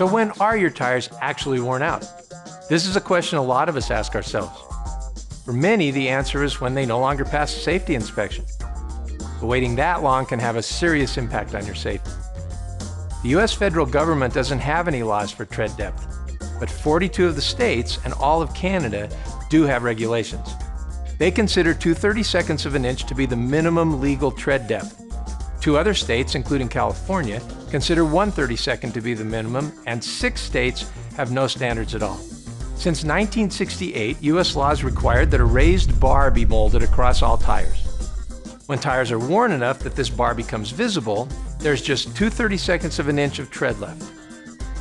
So when are your tires actually worn out? This is a question a lot of us ask ourselves. For many, the answer is when they no longer pass a safety inspection. But waiting that long can have a serious impact on your safety. The U.S. federal government doesn't have any laws for tread depth, but 42 of the states and all of Canada do have regulations. They consider 2/32 of an inch to be the minimum legal tread depth. 2 other states, including California, consider 1/32 to be the minimum, and 6 states have no standards at all. Since 1968, U.S. laws required that a raised bar be molded across all tires. When tires are worn enough that this bar becomes visible, there's just 2/32 of an inch of tread left.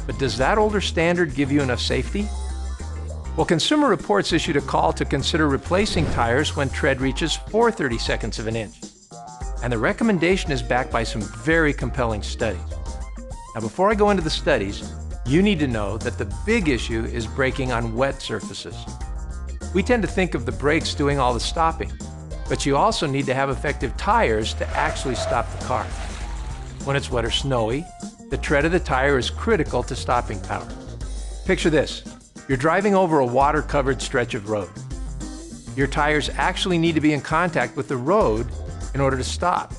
But does that older standard give you enough safety? Well, Consumer Reports issued a call to consider replacing tires when tread reaches 4/32 of an inch. And the recommendation is backed by some very compelling studies. Now, before I go into the studies, you need to know that the big issue is braking on wet surfaces. We tend to think of the brakes doing all the stopping, but you also need to have effective tires to actually stop the car. When it's wet or snowy, the tread of the tire is critical to stopping power. Picture this. You're driving over a water-covered stretch of road. Your tires actually need to be in contact with the road in order to stop.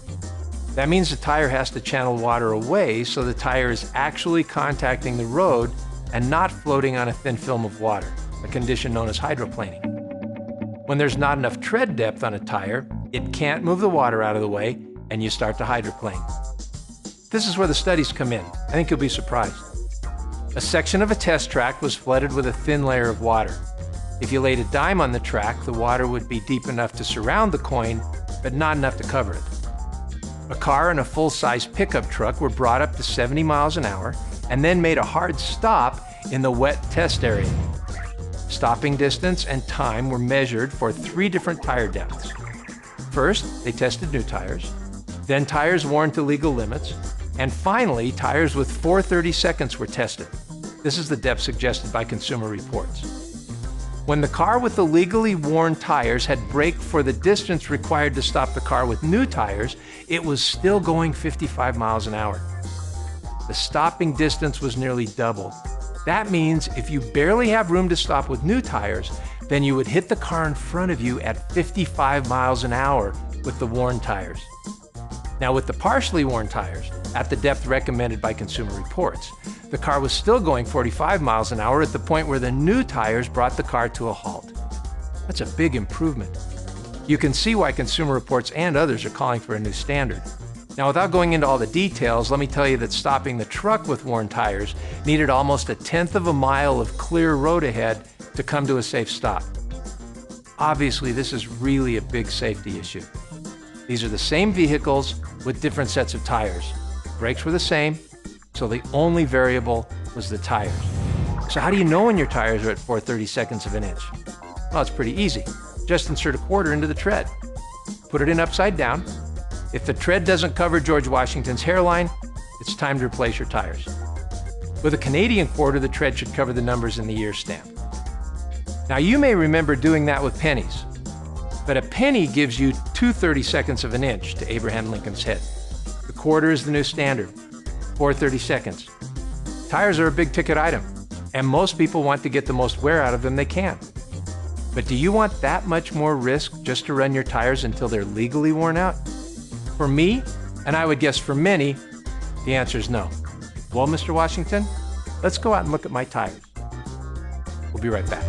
That means the tire has to channel water away so the tire is actually contacting the road and not floating on a thin film of water, a condition known as hydroplaning. When there's not enough tread depth on a tire, it can't move the water out of the way and you start to hydroplane. This is where the studies come in. I think you'll be surprised. A section of a test track was flooded with a thin layer of water. If you laid a dime on the track, the water would be deep enough to surround the coin, but not enough to cover it. A car and a full-size pickup truck were brought up to 70 miles an hour and then made a hard stop in the wet test area. Stopping distance and time were measured for 3 different tire depths. First, they tested new tires, then tires worn to legal limits, and finally, tires with 4/32 were tested. This is the depth suggested by Consumer Reports. When the car with the legally worn tires had braked for the distance required to stop the car with new tires, it was still going 55 miles an hour. The stopping distance was nearly doubled. That means if you barely have room to stop with new tires, then you would hit the car in front of you at 55 miles an hour with the worn tires. Now, with the partially worn tires, at the depth recommended by Consumer Reports, the car was still going 45 miles an hour at the point where the new tires brought the car to a halt. That's a big improvement. You can see why Consumer Reports and others are calling for a new standard. Now, without going into all the details, let me tell you that stopping the truck with worn tires needed almost 1/10 of a mile of clear road ahead to come to a safe stop. Obviously, this is really a big safety issue. These are the same vehicles with different sets of tires. Brakes were the same, so the only variable was the tires. So how do you know when your tires are at 4/32 of an inch? Well, it's pretty easy. Just insert a quarter into the tread. Put it in upside down. If the tread doesn't cover George Washington's hairline, it's time to replace your tires. With a Canadian quarter, the tread should cover the numbers in the year stamp. Now, you may remember doing that with pennies, but a penny gives you 2/32 of an inch to Abraham Lincoln's head. The quarter is the new standard, 4/32. Tires are a big ticket item, and most people want to get the most wear out of them they can. But do you want that much more risk just to run your tires until they're legally worn out? For me, and I would guess for many, the answer is no. Well, Mr. Washington, let's go out and look at my tires. We'll be right back.